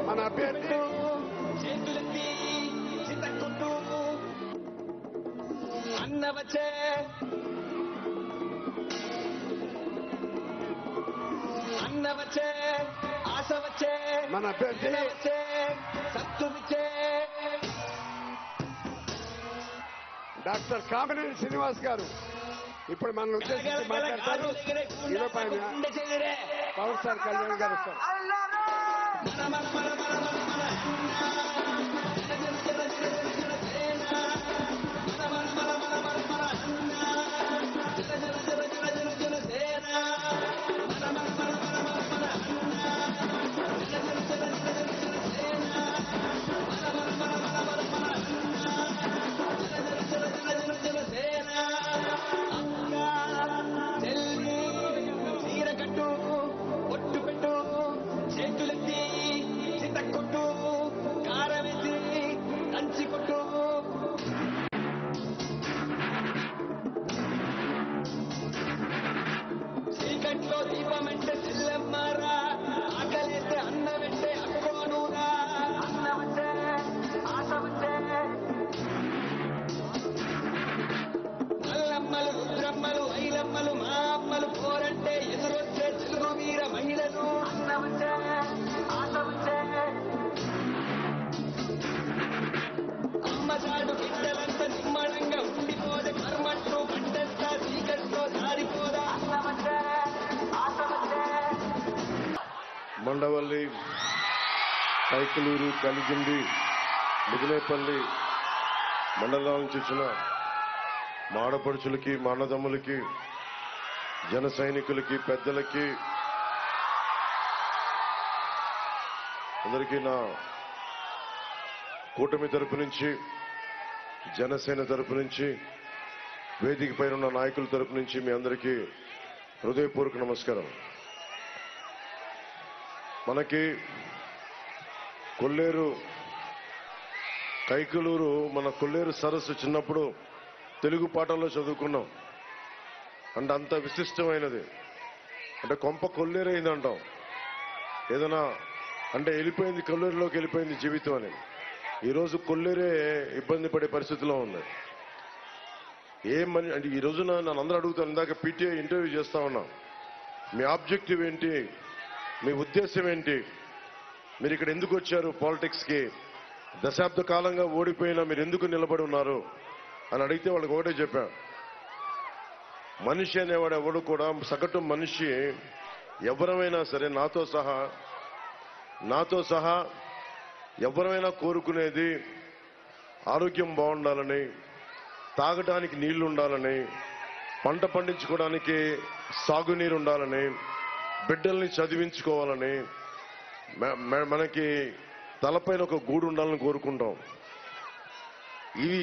మన అభ్యర్థి అన్న వచ్చే ఆశ వచ్చే మన అభ్యర్థి వచ్చే సత్తు వచ్చే డాక్టర్ కామినేని శ్రీనివాస్ గారు ఇప్పుడు మన ఉద్దేశించి మాట్లాడతారు. పవర్ స్టార్ కళ్యాణ్ గారు వస్తారు. దీపమంటే చెల్లెమ్మరా ఆకలేస్తే అన్నమంటే అక్కోనురా అన్నమంటే ఆశ వచ్చే మల్లమ్మలు రుద్రమ్మలు ఐలమ్మలు మా అమ్మలు పోరంటే ఎదురొచ్చే తెలుగు వీర మహిళలు అన్నమంటే ఆశ వచ్చే అమ్మసాడు బిడ్డలంతా నిమ్మడంగా ఉండిపోదే కర్మంటూ పంటంతా చీకట్లో దారిపోదా అన్నమంటే మండవల్లి, కైకలూరు, కలిగిండి, ముదినేపల్లి మండలాల నుంచి వచ్చిన మా ఆడపడుచులకి, మా అన్నదమ్ములకి, జన సైనికులకి, పెద్దలకి అందరికీ నా కూటమి తరపు నుంచి, జనసేన తరపు నుంచి, వేదిక పైన ఉన్న నాయకుల తరపు నుంచి మీ అందరికీ హృదయపూర్వక నమస్కారం. మనకి కొల్లేరు, కైకలూరు, మన కొల్లేరు సరస్సు చిన్నప్పుడు తెలుగు పాఠాల్లో చదువుకున్నాం. అంటే అంత విశిష్టమైనది. అంటే కొంప కొల్లేరైందంటాం. ఏదైనా అంటే వెళ్ళిపోయింది, కొల్లేరులోకి వెళ్ళిపోయింది జీవితం అని. ఈరోజు కొల్లేరే ఇబ్బంది పడే పరిస్థితిలో ఉంది. ఏమని అంటే ఈ రోజున నన్ను అందరూ అడుగుతాను, ఇందాక పీటీఐ ఇంటర్వ్యూ చేస్తా ఉన్నా, మీ ఆబ్జెక్టివ్ ఏంటి, మీ ఉద్దేశం ఏంటి, మీరు ఇక్కడ ఎందుకు వచ్చారు పాలిటిక్స్కి, దశాబ్ద కాలంగా ఓడిపోయినా మీరు ఎందుకు నిలబడి ఉన్నారు అని అడిగితే వాళ్ళకి ఒకటే చెప్పా, మనిషి అనేవాడు ఎవడు కూడా, సగటు మనిషి ఎవరమైనా సరే, నాతో సహా ఎవరైనా కోరుకునేది ఆరోగ్యం బాగుండాలని, తాగడానికి నీళ్లు ఉండాలని, పంట పండించుకోవడానికి సాగునీరు ఉండాలని, బిడ్డల్ని చదివించుకోవాలని, మనకి తలపైన ఒక గూడు ఉండాలని కోరుకుంటాం. ఇవి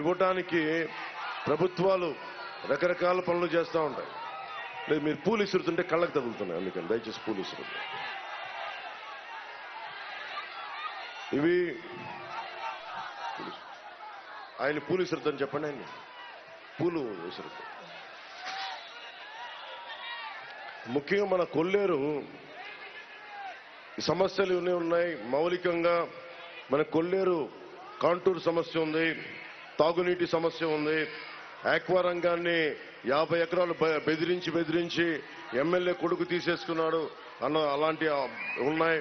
ఇవ్వటానికి ప్రభుత్వాలు రకరకాల పనులు చేస్తూ ఉంటాయి. లేదు మీరు పూలు ఇసురుతుంటే కళ్ళకు తగులుతున్నాయి, అందుకని దయచేసి పూలు ఇసురుతుంది. ఇవి ఆయన పూలు ఇసురుతుందని చెప్పండి, ఆయన పూలు ఇసురుతాయి. ముఖ్యంగా మన కొల్లేరు సమస్యలు ఉన్నాయి. మౌలికంగా మన కొల్లేరు కాంటూర్ సమస్య ఉంది, తాగునీటి సమస్య ఉంది, ఆక్వా రంగాన్ని 50 ఎకరాలు బెదిరించి ఎమ్మెల్యే కొడుకు తీసేసుకున్నాడు అలాంటి ఉన్నాయి.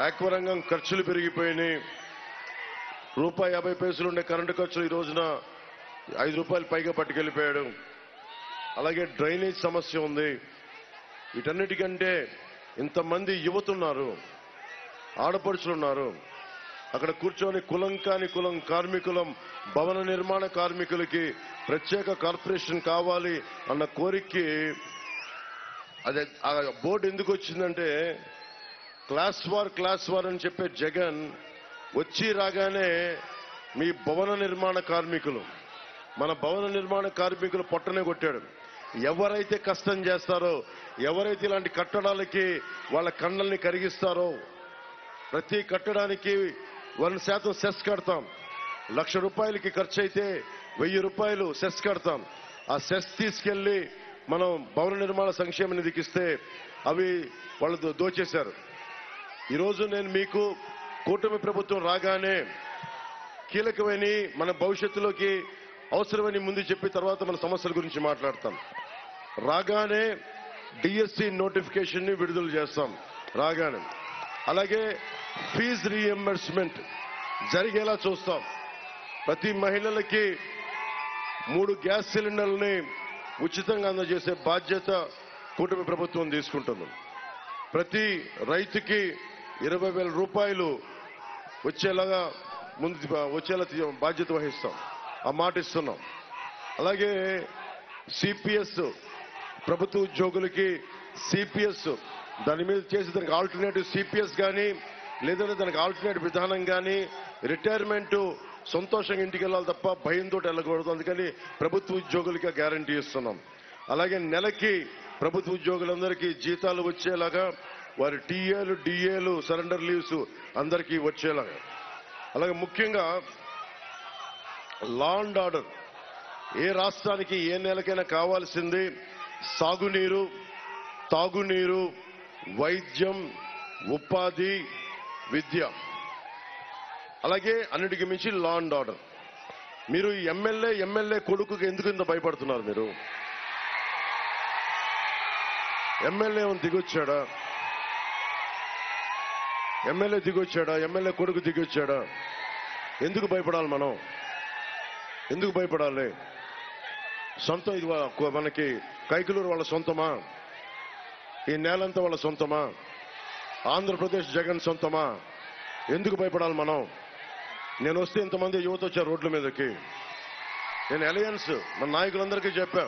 ఆక్వా రంగం ఖర్చులు పెరిగిపోయినాయి. ₹50 ఉండే కరెంటు ఖర్చులు ఈ రోజున ₹5 పైగా పట్టుకెళ్ళిపోయాడు. అలాగే డ్రైనేజ్ సమస్య ఉంది. వీటన్నిటికంటే ఇంతమంది యువతున్నారు, ఆడపడుచులున్నారు. అక్కడ కూర్చొని కులం కాని కులం కార్మికులం, భవన నిర్మాణ కార్మికులకి ప్రత్యేక కార్పొరేషన్ కావాలి అన్న కోరికకి అదే ఆ బోర్డు ఎందుకు వచ్చిందంటే క్లాస్ వార్ అని చెప్పే జగన్ వచ్చి రాగానే మీ భవన నిర్మాణ కార్మికులు, మన భవన నిర్మాణ కార్మికులు పొట్టనే కొట్టాడు. ఎవరైతే కష్టం చేస్తారో, ఎవరైతే ఇలాంటి కట్టడాలకి వాళ్ళ కళ్ళల్ని కరిగిస్తారో, ప్రతి కట్టడానికి 1% సెస్ కడతాం. ₹1,00,000 ఖర్చు అయితే ₹1,000 సెస్ కడతాం. ఆ సెస్ తీసుకెళ్లి మనం భవన నిర్మాణ సంక్షేమ నిధికి ఇస్తే అవి వాళ్ళు దోచేశారు. ఈరోజు నేను మీకు కూటమి ప్రభుత్వం రాగానే కీలకమైన మన భవిష్యత్తులోకి అవసరమని ముందు చెప్పి తర్వాత మన సమస్యల గురించి మాట్లాడతాం. రాగానే డిఎస్సి నోటిఫికేషన్ ని విడుదల చేస్తాం రాగానే. అలాగే ఫీజు రీఎంబర్స్మెంట్ జరిగేలా చూస్తాం. ప్రతి మహిళలకి 3 గ్యాస్ సిలిండర్లని ఉచితంగా అందజేసే బాధ్యత కూటమి ప్రభుత్వం తీసుకుంటుంది. ప్రతి రైతుకి ₹20,000 వచ్చేలా బాధ్యత వహిస్తాం. ఆ మాట ఇస్తున్నాం. అలాగే సిపిఎస్, ప్రభుత్వ ఉద్యోగులకి సిపిఎస్, దాని మీద చేసి దానికి ఆల్టర్నేటివ్ సిపిఎస్ కానీ లేదంటే దానికి ఆల్టర్నేటివ్ విధానం కానీ, రిటైర్మెంట్ సంతోషంగా ఇంటికి వెళ్ళాలి తప్ప భయంతో వెళ్ళకూడదు. అందుకని ప్రభుత్వ ఉద్యోగులకి గ్యారంటీ ఇస్తున్నాం. అలాగే నెలకి ప్రభుత్వ ఉద్యోగులందరికీ జీతాలు వచ్చేలాగా వారి టీఏలు, డిఏలు, సరెండర్ లీవ్స్ అందరికీ వచ్చేలాగా. అలాగే ముఖ్యంగా లా అండ్ ఆర్డర్, ఏ రాష్ట్రానికి ఏ నెలకైనా కావాల్సింది సాగునీరు, తాగునీరు, వైద్యం, ఉపాధి, విద్య. అలాగే అన్నిటికీ మించి లా అండ్ ఆర్డర్. మీరు ఎమ్మెల్యే కొడుకుకి ఎందుకు ఇంత భయపడుతున్నారు? మీరు ఎమ్మెల్యే దిగొచ్చాడా? ఎమ్మెల్యే కొడుకు దిగొచ్చాడా? ఎందుకు భయపడాలి? మనం ఎందుకు భయపడాలి? సొంతం ఇది మనకి కైకలూరు వాళ్ళ సొంతమా? ఈ నేలంతా వాళ్ళ సొంతమా? ఆంధ్రప్రదేశ్ జగన్ సొంతమా? ఎందుకు భయపడాలి మనం? నేను వస్తే ఇంతమంది యువత వచ్చారు రోడ్ల మీదకి. నేను అలయన్స్ మన నాయకులందరికీ చెప్పా,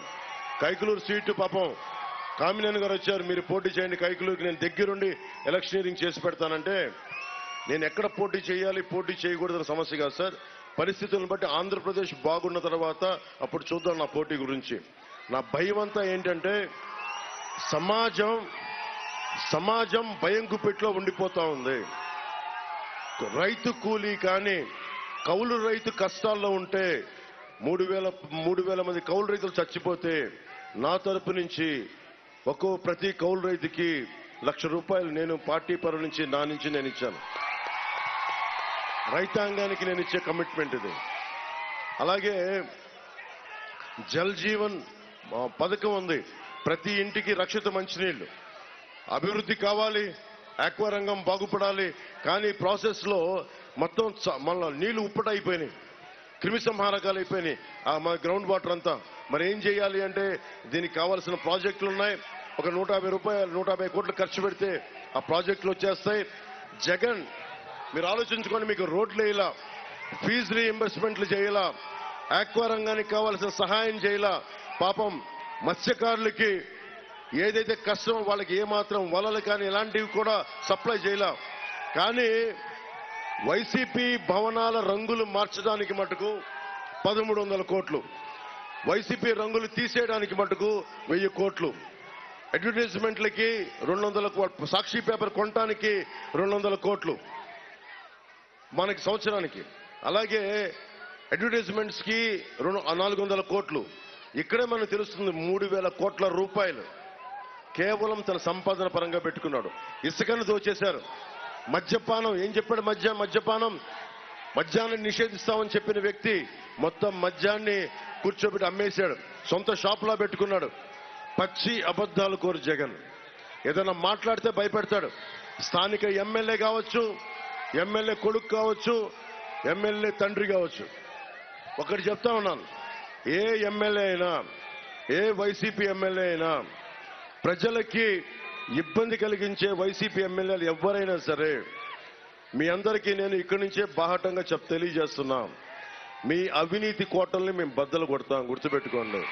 కైకలూరు సీటు పాపం కామినేని గారు వచ్చారు, మీరు పోటీ చేయండి కైకలూరుకి, నేను దగ్గరుండి ఎలక్షనీరింగ్ చేసి పెడతానంటే, నేను ఎక్కడ పోటీ చేయాలి పోటీ చేయకూడదన్న సమస్య కాదు సార్. పరిస్థితులను బట్టి ఆంధ్రప్రదేశ్ బాగున్న తర్వాత అప్పుడు చూద్దాం నా పోటీ గురించి. నా భయం అంతా ఏంటంటే సమాజం భయం గుప్పెట్లో ఉండిపోతా ఉంది. రైతు కూలీ కానీ కౌలు రైతు కష్టాల్లో ఉంటే 3,000 మంది కౌలు రైతులు చచ్చిపోతే నా తరపు నుంచి ప్రతి కౌలు రైతుకి ₹1,00,000 నేను పార్టీ పరం నుంచి నా నుంచి నేను ఇచ్చాను. రైతాంగానికి నేను ఇచ్చే కమిట్మెంట్ ఇది. అలాగే జల్ జీవన్ పథకం ఉంది. ప్రతి ఇంటికి రక్షిత మంచినీళ్లు. అభివృద్ధి కావాలి, ఆక్వా రంగం బాగుపడాలి. కానీ ప్రాసెస్ లో మొత్తం మళ్ళీ నీళ్లు ఉప్పటైపోయినాయి, క్రిమి సంహారకాలు అయిపోయినాయి మా గ్రౌండ్ వాటర్ అంతా. మరి ఏం చేయాలి అంటే దీనికి కావాల్సిన ప్రాజెక్టులు ఉన్నాయి. ఒక ₹150 కోట్లు ఖర్చు పెడితే ఆ ప్రాజెక్టులు వచ్చేస్తాయి. జగన్ మీరు ఆలోచించుకొని, మీకు రోడ్లు వేయాలా, ఫీజు రీఎంబర్స్మెంట్లు చేయాలా, ఆక్వా రంగానికి కావాల్సిన సహాయం చేయాలా, పాపం మత్స్యకారులకి ఏదైతే కష్టమో వాళ్ళకి ఏమాత్రం వలలు కానీ ఇలాంటివి కూడా సప్లై చేయాలా. కానీ వైసీపీ భవనాల రంగులు మార్చడానికి మటుకు 1,300 కోట్లు, వైసీపీ రంగులు తీసేయడానికి మటుకు 1,000 కోట్లు, అడ్వర్టైజ్మెంట్లకి 200 కోట్లు, సాక్షి పేపర్ కొనడానికి 200 కోట్లు మనకి సంవత్సరానికి. అలాగే అడ్వర్టైజ్మెంట్స్ కి 400 కోట్లు. ఇక్కడే మనకు తెలుస్తుంది 3,000 కోట్ల రూపాయలు కేవలం తన సంపాదన పరంగా పెట్టుకున్నాడు. ఇసుకను దోచేశారు. మద్యపానం ఏం చెప్పాడు? మద్యాన్ని నిషేధిస్తామని చెప్పిన వ్యక్తి మొత్తం మద్యాన్ని కూర్చోబెట్టి అమ్మేశాడు, సొంత షాపులా పెట్టుకున్నాడు. పచ్చి అబద్ధాలు కోరు జగన్. ఏదైనా మాట్లాడితే భయపెడతాడు. స్థానిక ఎమ్మెల్యే కావచ్చు, ఎమ్మెల్యే కొడుకు కావచ్చు, ఎమ్మెల్యే తండ్రి కావచ్చు. ఒకటి చెప్తా ఉన్నాను, ఏ ఎమ్మెల్యే అయినా, ఏ వైసీపీ ఎమ్మెల్యే అయినా, ప్రజలకి ఇబ్బంది కలిగించే వైసీపీ ఎమ్మెల్యేలు ఎవరైనా సరే, మీ అందరికీ నేను ఇక్కడి నుంచే బాహటంగా తెలియజేస్తున్నా, మీ అవినీతి కోటల్ని మేము బద్దలు కొడతాం, గుర్తుపెట్టుకోండి.